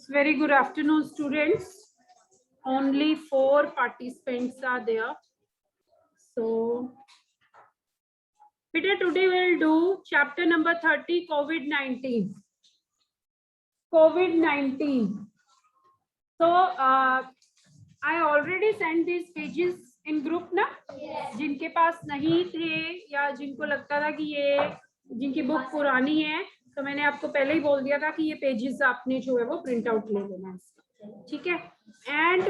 Very good afternoon, students. Only 4 participants are there. So, Peter, today we'll do chapter number 30, COVID-19. COVID-19. So, I already sent these pages in group ना? Yes. जिनके पास नहीं थे या जिनको लगता था कि ये जिनकी बुक पुरानी है, तो मैंने आपको पहले ही बोल दिया था कि ये पेजेस आपने जो है वो प्रिंट आउट ले लेना है, ठीक है? एंड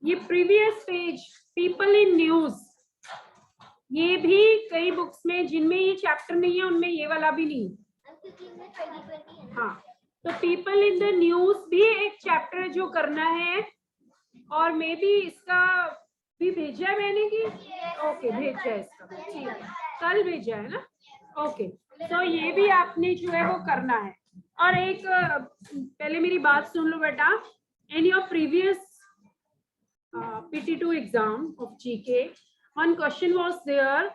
ये previous page people in news, ये भी कई बुक्स में जिनमें ये चैप्टर नहीं है उनमें ये वाला भी नहीं। हाँ, तो पीपल इन द न्यूज भी एक चैप्टर जो करना है, और मे बी इसका भी भेजा है मैंने कि ओके भेजा है इसका, ठीक है, कल भेजा है ना, ओके। तो ये भी आपने जो है वो करना है। और एक पहले मेरी बात सुन लो बेटा, in your previous PT2 exam of GK, one question was there,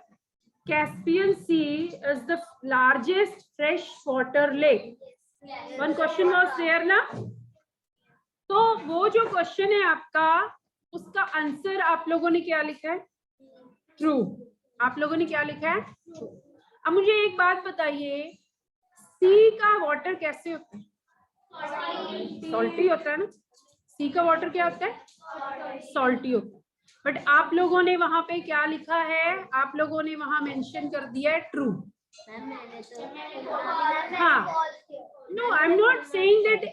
Caspian Sea is the largest freshwater lake. One question was there ना, तो वो जो क्वेश्चन है आपका, उसका आंसर आप लोगों ने क्या लिखा है? ट्रू। आप लोगों ने क्या लिखा है? ट्रू। अब मुझे एक बात बताइए, सी का वाटर कैसे होता है? सॉल्टी होता है ना। सी का वाटर क्या होता है? सॉल्टी होता है। बट आप लोगों ने वहां पे क्या लिखा है? आप लोगों ने वहां मेंशन कर दिया है ट्रू। हाँ, no, I am not saying that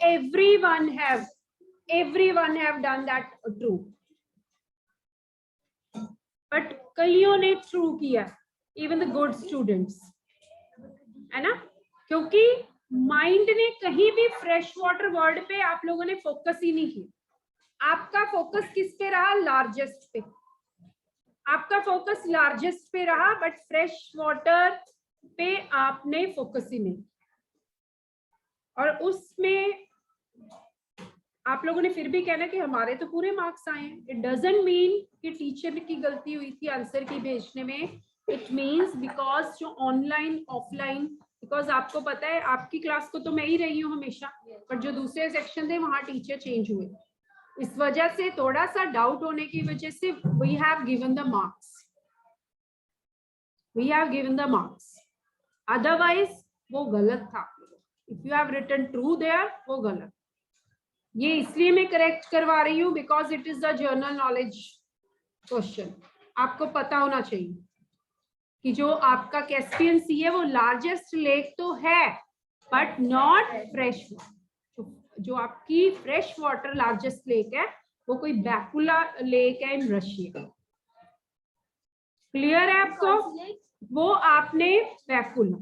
everyone have done that true, but कईयों ने ट्रू किया, even the good students, है ना? क्योंकि माइंड ने कहीं भी फ्रेश वाटर वर्ड पे आप लोगों ने फोकस ही नहीं किया। आपका फोकस किस पे रहा? लार्जेस्ट पे। आपका फोकस लार्जेस्ट पे रहा, बट फ्रेश वाटर पे आपने फोकस ही नहीं। और उसमें आप लोगों ने फिर भी कहना कि हमारे तो पूरे मार्क्स आए हैं। इट डजंट मीन कि टीचर की गलती हुई थी आंसर की भेजने में। इट मीन्स बिकॉज जो ऑनलाइन ऑफलाइन, बिकॉज आपको पता है आपकी क्लास को तो मैं ही रही हूँ हमेशा, पर जो दूसरे सेक्शन थे वहां टीचर चेंज हुए, इस वजह से थोड़ा सा डाउट होने की वजह से we have given the marks, otherwise वो गलत था। If you have written true there, वो गलत। ये इसलिए मैं करेक्ट करवा रही हूँ because it is the general knowledge question. आपको पता होना चाहिए कि जो आपका कैस्पियन सी है वो लार्जेस्ट लेक तो है, बट नॉट फ्रेश वाटर। जो आपकी फ्रेश वाटर लार्जेस्ट लेक है वो कोई बैकुला लेक है इन रशिया। क्लियर है आपको? वो आपने बैकुला,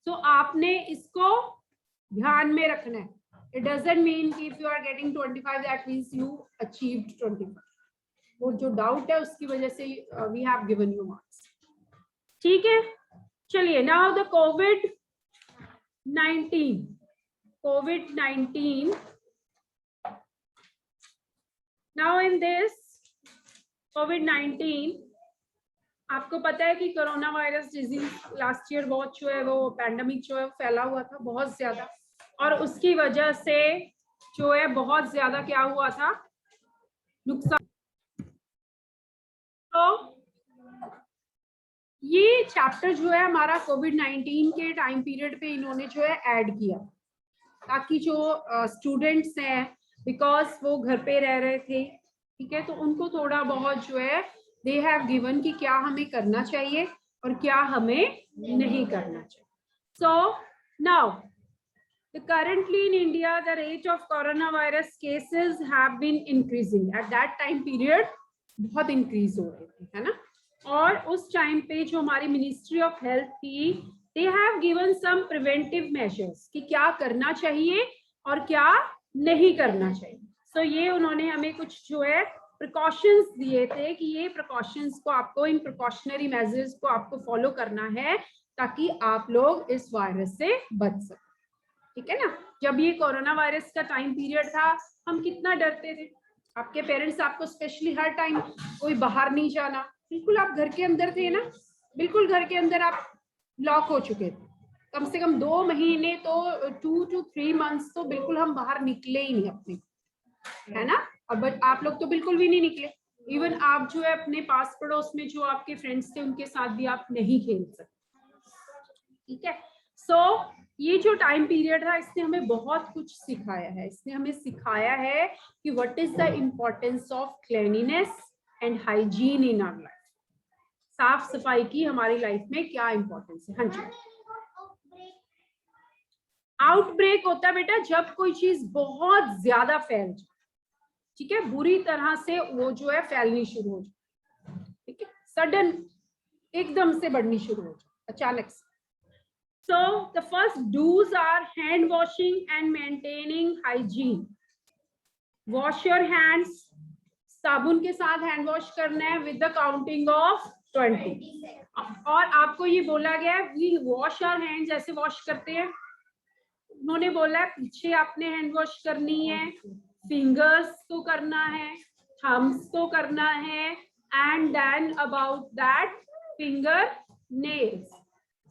तो आपने इसको ध्यान में रखना है। It doesn't mean कि if you are getting 25, that means you achieved 25. वो जो डाउट है उसकी वजह से we have given you marks. ठीक है, चलिए। Now the COVID-19. Now in this COVID-19, आपको पता है कि corona virus disease last year बहुत जो है वो पैंडेमिक जो है फैला हुआ था बहुत ज्यादा, और उसकी वजह से जो है बहुत ज्यादा क्या हुआ था, नुकसान। तो ये चैप्टर जो है हमारा कोविड-19 के टाइम पीरियड पे इन्होंने जो है ऐड किया, ताकि जो स्टूडेंट्स हैं, बिकॉज वो घर पे रह रहे थे, ठीक है, तो उनको थोड़ा बहुत जो है दे हैव गिवन कि क्या हमें करना चाहिए और क्या हमें नहीं करना चाहिए। So now currently in India the rate of coronavirus cases have been increasing. At that time period बहुत increase हो रहे थे, है ना? और उस टाइम पे जो हमारी मिनिस्ट्री ऑफ हेल्थ थी, they have given some preventive measures कि क्या करना चाहिए और क्या नहीं करना चाहिए। So ये उन्होंने हमें कुछ जो है प्रिकॉशंस दिए थे कि ये प्रिकॉशंस को आपको, इन प्रिकॉशनरी मेजर्स को आपको फॉलो करना है ताकि आप लोग इस वायरस से बच सकें, ठीक है ना? जब ये कोरोना वायरस का टाइम पीरियड था, हम कितना डरते थे। आपके पेरेंट्स आपको स्पेशली हर टाइम कोई बाहर नहीं जाना, बिल्कुल आप घर के अंदर थे ना, बिल्कुल घर के अंदर आप लॉक हो चुके थे, कम से कम 2 महीने तो 2 to 3 months तो बिल्कुल हम बाहर निकले ही नहीं अपने, है ना। अब आप लोग तो बिल्कुल भी नहीं निकले, इवन आप जो है अपने पास पड़ोस में जो आपके फ्रेंड्स थे उनके साथ भी आप नहीं खेल सकते, ठीक है। सो ये जो टाइम पीरियड था इसने हमें बहुत कुछ सिखाया है, इसने हमें सिखाया है कि what is the importance of cleanliness and hygiene in our life. साफ सफाई की हमारी लाइफ में क्या इंपॉर्टेंस है। हाँ जी, आउटब्रेक होता है बेटा जब कोई चीज बहुत ज्यादा फैल जाए, ठीक है, बुरी तरह से वो जो है फैलनी शुरू हो जाए, ठीक है, सडन एकदम से बढ़नी शुरू हो जाए अचानक से। So the first do's are hand washing and maintaining hygiene. Wash your hands. साबुन के साथ हैंड वॉश करना है with the counting of 20. और आपको ये बोला गया है we wash our hands, ऐसे वॉश करते हैं। उन्होंने बोला है पीछे आपने हैंड वॉश करनी है, फिंगर्स को करना है, थम्स को करना है, and then about that finger nails.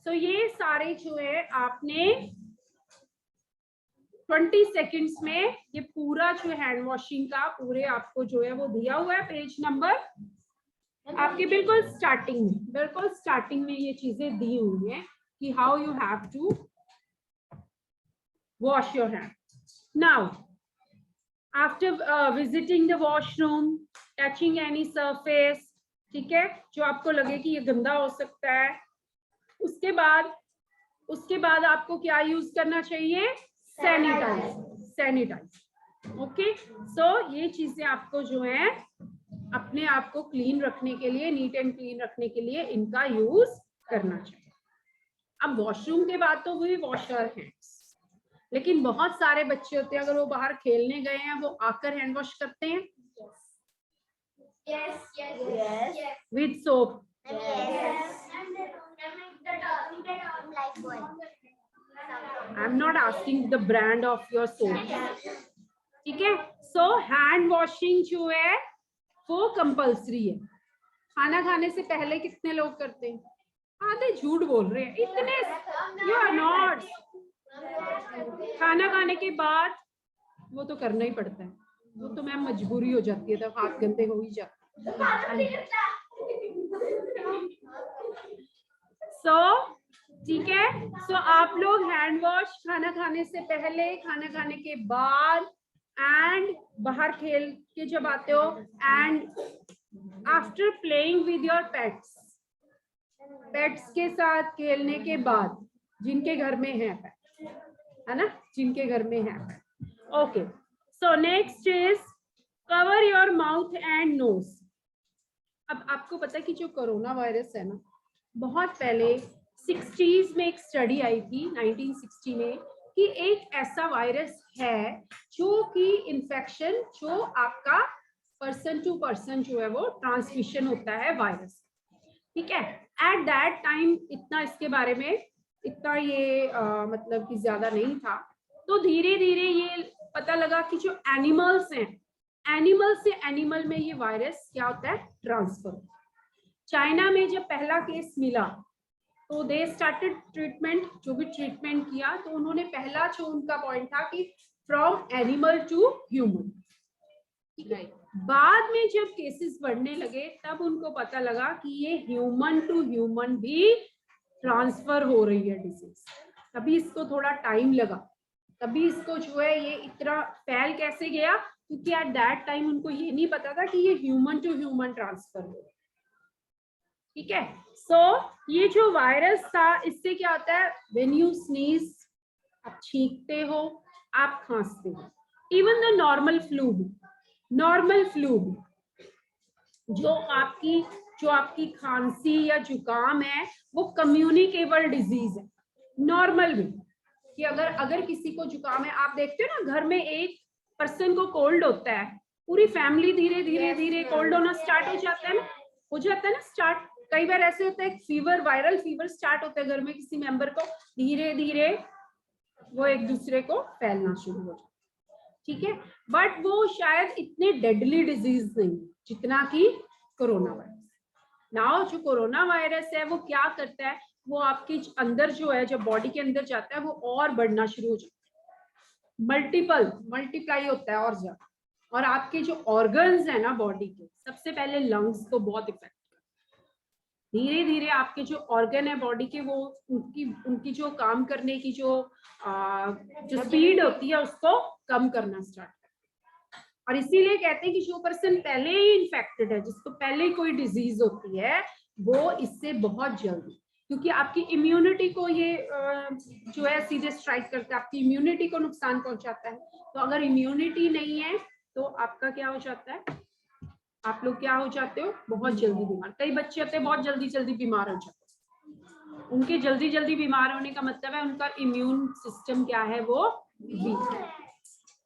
तो ये सारे जो है आपने 20 सेकेंड्स में ये पूरा जो हैंड वॉशिंग का पूरे आपको जो है वो दिया हुआ है, पेज नंबर आपके बिल्कुल स्टार्टिंग में ये चीजें दी हुई हैं कि how you have to wash your hand. Now after visiting the washroom, touching any surface, ठीक है, जो आपको लगे कि ये गंदा हो सकता है, उसके बाद आपको क्या यूज करना चाहिए, सैनिटाइज। ओके, सो ये चीजें आपको जो है अपने आप को क्लीन रखने के लिए, नीट एंड क्लीन रखने के लिए इनका यूज करना चाहिए। अब वॉशरूम के बाद तो वही वॉश योर हैंड्स, लेकिन बहुत सारे बच्चे होते हैं अगर वो बाहर खेलने गए हैं वो आकर हैंड वॉश करते हैं with soap. I'm not asking the brand of your soap, ठीक है। सो हैंड वॉशिंग जो है वो कंपल्सरी है। खाना खाने से पहले कितने लोग करते हैं, आधे झूठ बोल रहे हैं इतने, यू आर नॉट। खाना खाने के बाद वो तो करना ही पड़ता है, वो तो मैम मजबूरी हो जाती है, तब हाथ गंदे हो ही जाते हैं। सो ठीक है, सो आप लोग हैंड वॉश खाना खाने से पहले, खाना खाने के बाद, एंड बाहर खेल के जब आते हो, and after playing with your pets, pets के साथ खेलने के बाद, जिनके घर में है पेट, है ना, जिनके घर में है pet. Okay, so next is cover your mouth and nose. अब आपको पता है कि जो कोरोना वायरस है ना, बहुत पहले 60s में एक स्टडी आई थी 1960 में कि एक ऐसा वायरस है जो कि इन्फेक्शन, जो आपका पर्सन टू पर्सन जो है वो ट्रांसमिशन होता है वायरस, ठीक है। एट दैट टाइम इतना इसके बारे में इतना ये मतलब कि ज्यादा नहीं था, तो धीरे धीरे ये पता लगा कि जो एनिमल्स हैं, एनिमल से एनिमल में ये वायरस क्या होता है, ट्रांसफर। चाइना में जब पहला केस मिला तो दे स्टार्टेड ट्रीटमेंट, जो भी ट्रीटमेंट किया तो उन्होंने पहला जो उनका पॉइंट था कि फ्रॉम एनिमल टू ह्यूमन, ठीक है। बाद में जब केसेस बढ़ने लगे तब उनको पता लगा कि ये ह्यूमन टू ह्यूमन भी ट्रांसफर हो रही है डिजीज। तभी इसको थोड़ा टाइम लगा, तभी इसको जो है ये इतना फैल कैसे गया, क्योंकि एट दैट टाइम उनको ये नहीं पता था कि ये ह्यूमन टू ह्यूमन ट्रांसफर हो रहा है, ठीक है। सो ये जो वायरस था इससे क्या होता है, व्हेन यू स्नीज, आप छींकते हो, आप खांसते हो, इवन द नॉर्मल फ्लू जो आपकी खांसी या जुकाम है वो कम्युनिकेबल डिजीज है, नॉर्मल भी। कि अगर किसी को जुकाम है, आप देखते हो ना घर में एक पर्सन को कोल्ड होता है, पूरी फैमिली धीरे धीरे कोल्ड होना स्टार्ट हो जाता है ना स्टार्ट। कई बार ऐसे होता है फीवर, वायरल फीवर स्टार्ट होता है घर में किसी मेंबर को, धीरे धीरे वो एक दूसरे को फैलना शुरू हो जाता है, ठीक है। बट वो शायद इतने डेडली डिजीज नहीं जितना कि कोरोना वायरस। नाउ जो कोरोना वायरस है वो क्या करता है, वो आपके अंदर जो है, जब बॉडी के अंदर जाता है वो और बढ़ना शुरू हो जाता है, मल्टीप्लाई होता है और ज्यादा। और आपके जो ऑर्गन्स है ना बॉडी के, सबसे पहले लंग्स को बहुत इफेक्ट, धीरे धीरे आपके जो ऑर्गन है बॉडी के, वो उनकी जो काम करने की जो स्पीड होती है उसको कम करना स्टार्ट करता है। और इसीलिए कहते हैं कि जो पर्सन पहले ही इन्फेक्टेड है, जिसको पहले ही कोई डिजीज होती है, वो इससे बहुत जल्दी, क्योंकि आपकी इम्यूनिटी को ये जो है सीधे स्ट्राइक करता है, आपकी इम्यूनिटी को नुकसान पहुंचाता है। तो अगर इम्यूनिटी नहीं है तो आपका क्या हो जाता है, आप लोग क्या हो जाते हो, बहुत जल्दी बीमार। कई बच्चे होते हैं बहुत जल्दी जल्दी बीमार हो जाते हैं। उनके जल्दी जल्दी बीमार होने का मतलब है उनका इम्यून सिस्टम क्या है, वो वीक है।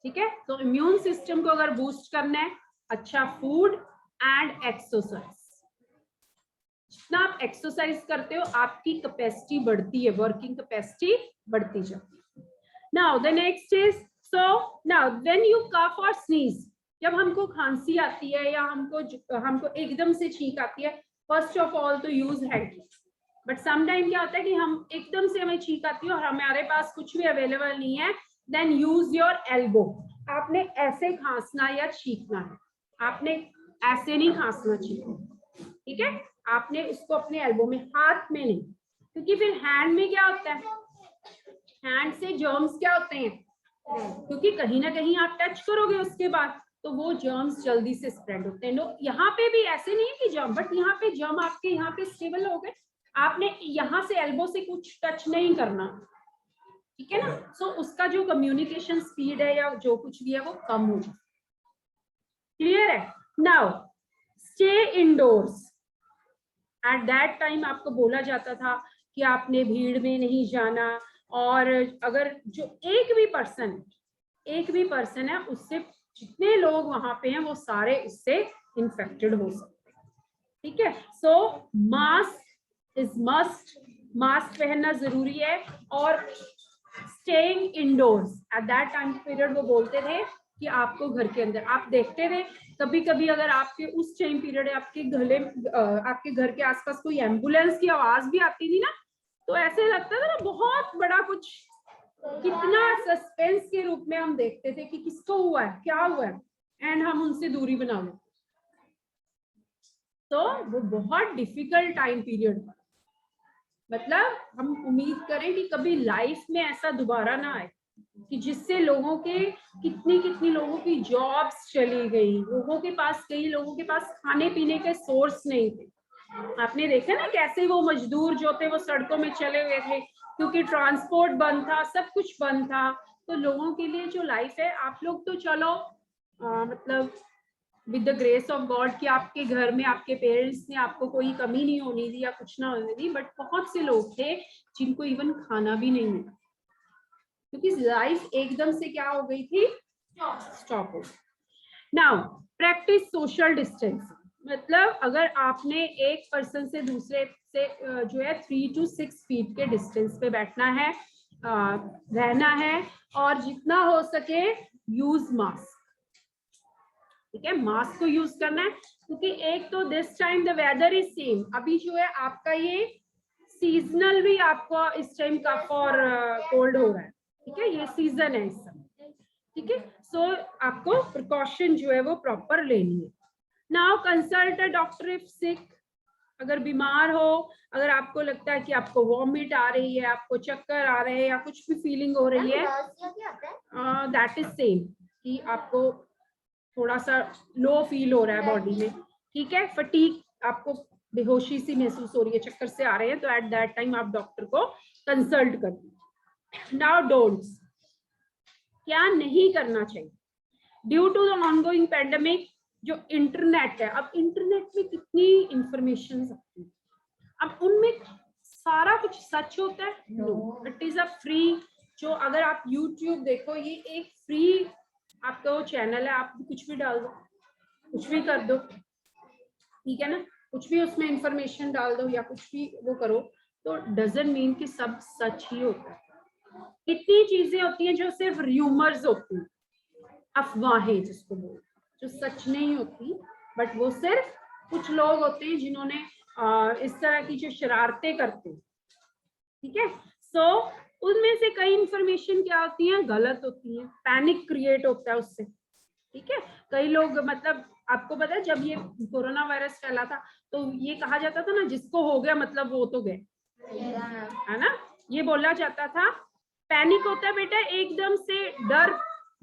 ठीक है, तो इम्यून सिस्टम को अगर बूस्ट करना है, अच्छा फूड एंड एक्सरसाइज। जितना आप एक्सरसाइज करते हो आपकी कैपेसिटी बढ़ती है, वर्किंग कैपेसिटी बढ़ती जाती है। Now the next is, so now when you cough or sneeze, जब हमको खांसी आती है या हमको एकदम से छींक आती है, फर्स्ट ऑफ ऑल तो यूज हैंडक्लीफ। बट समटाइम क्या होता है कि हम एकदम से हमें छींक आती है और हमारे पास कुछ भी अवेलेबल नहीं है, देन यूज योर एल्बो। आपने ऐसे खांसना या छींकना है, आपने ऐसे नहीं खांसना छींकना, ठीक है। आपने इसको अपने एल्बो में, हाथ में नहीं, क्योंकि फिर हैंड में क्या होता है, हैंड से जर्म्स क्या होते हैं, क्योंकि कहीं ना कहीं आप टच करोगे उसके बाद, तो वो जर्म्स जल्दी से स्प्रेड होते हैं। नो, यहाँ पे भी ऐसे नहीं कि जर्म, बट यहाँ पे जर्म आपके यहाँ पे स्टेबल हो गए, आपने यहाँ से एल्बो से कुछ टच नहीं करना, ठीक है ना। सो उसका जो कम्युनिकेशन स्पीड है या जो कुछ भी है वो कम हो जाए। क्लियर है। Now stay endorse. At that time आपको बोला जाता था कि आपने भीड़ में नहीं जाना, और अगर जो एक भी पर्सन है, उससे जितने लोग वहां पे हैं वो सारे उससे इन्फेक्टेड हो सकते हैं, ठीक है। So mask is must, mask पहनना जरूरी है। और staying indoors, at that time period वो बोलते थे कि आपको घर के अंदर, आप देखते थे कभी कभी अगर आपके उस टाइम पीरियड आपके घर के आसपास कोई एम्बुलेंस की आवाज भी आती थी ना, तो ऐसे लगता था ना बहुत बड़ा कुछ, कितना सस्पेंस के रूप में हम देखते थे कि किसको हुआ है, क्या हुआ है, एंड हम उनसे दूरी बना लेते। तो वो बहुत डिफिकल्ट टाइम पीरियड था। मतलब हम उम्मीद करें कि कभी लाइफ में ऐसा दोबारा ना आए कि जिससे लोगों के कितनी लोगों की जॉब्स चली गई, लोगों के पास, कई लोगों के पास खाने पीने के सोर्स नहीं थे। आपने देखा ना कैसे वो मजदूर जो थे वो सड़कों में चले हुए थे, क्योंकि ट्रांसपोर्ट बंद था, सब कुछ बंद था। तो लोगों के लिए जो लाइफ है, आप लोग तो चलो मतलब with the grace of God कि आपके घर में आपके पेरेंट्स ने आपको कोई कमी नहीं होनी दी या कुछ ना होने दी, बट बहुत से लोग थे जिनको इवन खाना भी नहीं मिला, क्योंकि लाइफ एकदम से क्या हो गई थी, स्टॉप हो गई। Now practice social distancing. मतलब अगर आपने एक पर्सन से दूसरे से जो है 3 to 6 फीट के डिस्टेंस पे बैठना है, रहना है, और जितना हो सके यूज मास्क, ठीक है। मास्क को यूज करना है, क्योंकि एक तो this time the weather is same, अभी जो है आपका ये सीजनल भी आपको इस टाइम कफ और कोल्ड हो रहा है, ठीक है, ये सीजन है इस समय, ठीक है। सो आपको प्रिकॉशन जो है वो प्रॉपर लेनी है। Now consult a doctor if sick. अगर बीमार हो, अगर आपको लगता है कि आपको वॉमिट आ रही है, आपको चक्कर आ रहे हैं या कुछ भी फीलिंग हो रही है, दैट इज सेम कि आपको थोड़ा सा लो फील हो रहा है बॉडी में, ठीक है, फटीग, आपको बेहोशी सी महसूस हो रही है, चक्कर से आ रहे हैं, तो एट दैट टाइम आप डॉक्टर को कंसल्ट करिए। नाउ डोंट्स, क्या नहीं करना चाहिए। Due to the ongoing pandemic, जो इंटरनेट है, अब इंटरनेट में कितनी इंफॉर्मेशन आती है, अब उनमें सारा कुछ सच होता है? No, it is a free, जो अगर आप यूट्यूब देखो, ये एक फ्री आपका वो चैनल है, आप कुछ भी डाल दो, कुछ भी कर दो, ठीक है ना, कुछ भी उसमें इंफॉर्मेशन डाल दो या कुछ भी वो करो, तो डजंट मीन कि सब सच ही होता है। कितनी चीजें होती हैं जो सिर्फ र्यूमर्स होती हैं, अफवाहें जिसको बोलते, जो सच नहीं होती, बट वो सिर्फ कुछ लोग होते हैं जिन्होंने इस तरह की जो शरारतें करते हैं, ठीक है। सो उनमें से कई इंफॉर्मेशन क्या होती है, गलत होती है, पैनिक क्रिएट होता है उससे। ठीक है, कई लोग मतलब आपको पता है जब ये कोरोना वायरस फैला था तो ये कहा जाता था ना, जिसको हो गया मतलब वो तो गए, है ना, ये बोला जाता था। पैनिक होता है बेटा एकदम से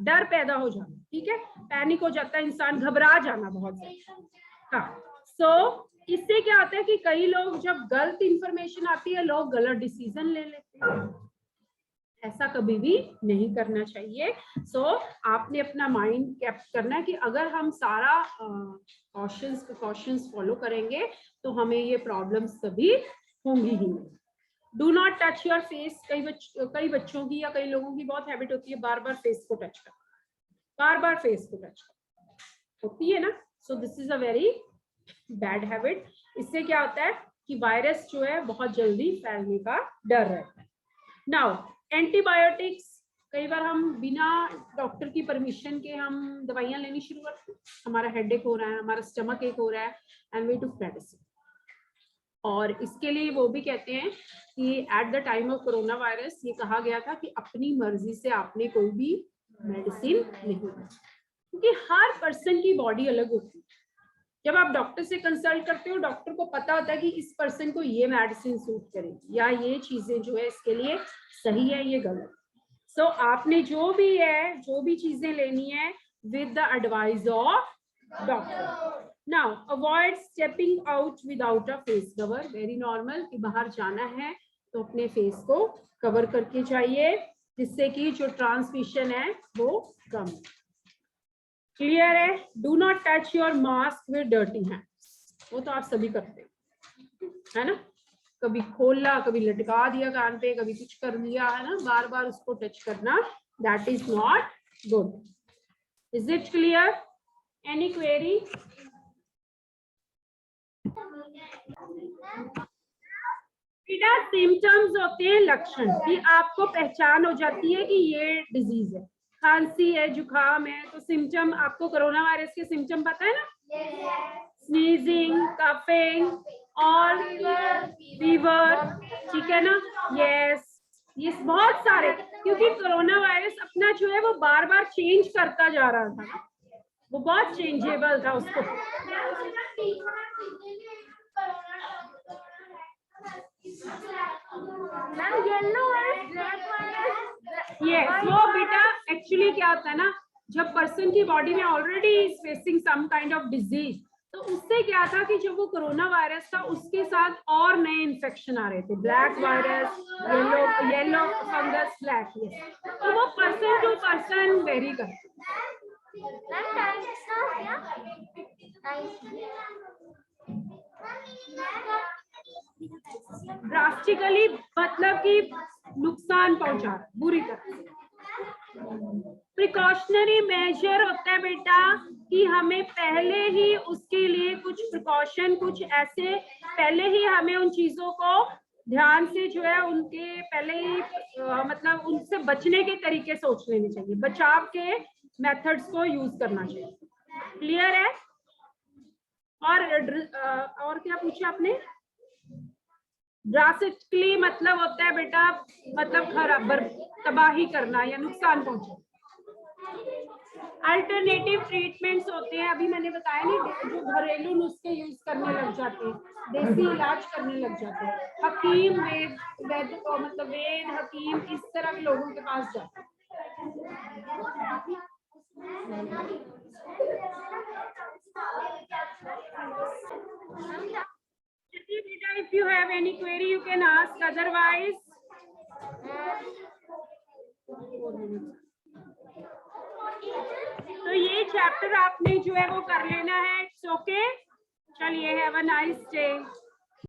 डर पैदा हो जाना। ठीक है, पैनिक हो जाता है इंसान, घबरा जाना बहुत ज्यादा। हाँ, सो इससे क्या होता है कि कई लोग जब गलत इंफॉर्मेशन आती है लोग गलत डिसीजन ले लेते हैं। ऐसा कभी भी नहीं करना चाहिए। सो आपने अपना माइंड कैप्ट करना है कि अगर हम सारा प्रिकॉशंस फॉलो करेंगे तो हमें ये प्रॉब्लम्स कभी होंगी ही नहीं। Do not touch your face. कई बच्चों की या कई लोगों की बहुत हैबिट होती है बार बार फेस को टच करना, बार बार फेस को टच करना होती है ना। So this is a very bad habit. इससे क्या होता है कि वायरस जो है बहुत जल्दी फैलने का डर रहता है। नाउ एंटीबायोटिक्स, कई बार हम बिना डॉक्टर की परमिशन के हम दवाइयां लेनी शुरू करते हैं। हमारा हेडेक हो रहा है, हमारा स्टमक एक हो रहा है एंड वी टुक मेडिसिन। और इसके लिए वो भी कहते हैं कि at the time of corona virus ये कहा गया था कि अपनी मर्जी से आपने कोई भी मेडिसिन नहीं ली, क्योंकि हर पर्सन की बॉडी अलग होती है। जब आप डॉक्टर से कंसल्ट करते हो डॉक्टर को पता होता है कि इस पर्सन को ये मेडिसिन सूट करेगी या ये चीजें जो है इसके लिए सही है, ये गलत। सो आपने जो भी चीजें लेनी है with the advice of doctor. Now avoid stepping out without a face cover. Very normal कि बाहर जाना है तो अपने फेस को कवर करके जाइए, जिससे कि जो ट्रांसमिशन है वो कम। क्लियर है? Do not touch your mask with dirty hands. वो तो आप सभी करते हैं, है ना, कभी खोला, कभी लटका दिया कान पे, कभी कुछ कर दिया, है ना, बार बार उसको टच करना, that is not good. Is it clear? Any query? बेटा सिम्टम्स होते हैं लक्षण, कि आपको पहचान हो जाती है कि ये डिजीज है, खांसी है, जुकाम है, तो सिम्टम आपको कोरोना वायरस के सिम्टम पता है ना, स्नीजिंग, कफिंग और फीवर। ठीक है ना, यस, ये बहुत सारे, क्योंकि कोरोना वायरस अपना जो है वो बार बार चेंज करता जा रहा था ना, वो बहुत चेंजेबल था उसको। यस, वो बेटा एक्चुअली क्या होता है ना, जब पर्सन की बॉडी में already is facing some kind of disease, तो उससे क्या था कि जब वो कोरोना वायरस था उसके साथ और नए इन्फेक्शन आ रहे थे, black virus, yellow fungus, black, तो वो पर्सन टू पर्सन वेरी करते। ड्रास्टिकली मतलब कि नुकसान पहुंचा बुरी तरह। प्रिकॉशनरी मेजर होता है बेटा कि हमें पहले ही उसके लिए कुछ प्रिकॉशन, कुछ ऐसे पहले ही हमें उन चीजों को ध्यान से जो है उनके पहले ही मतलब उनसे बचने के तरीके सोच लेने चाहिए, बचाव के मेथड्स को यूज करना चाहिए। क्लियर है? और क्या पूछा आपने? ड्रास्टिकली मतलब होता है बेटा, मतलब खराब, तबाही करना या नुकसान पहुंचाना। अल्टरनेटिव ट्रीटमेंट्स होते हैं, अभी मैंने बताया नहीं, जो घरेलू नुस्खे यूज करने लग जाते हैं, देसी इलाज करने लग जाते हैं, हकीम, वैद्य को मतलब वेद, हकीम, इस तरह के लोगों के पास जाते हैं। If you have any query, you can ask. Otherwise, तो ये चैप्टर आपने जो है वो कर लेना है। It's okay. चलिए, हैव अ नाइस डे।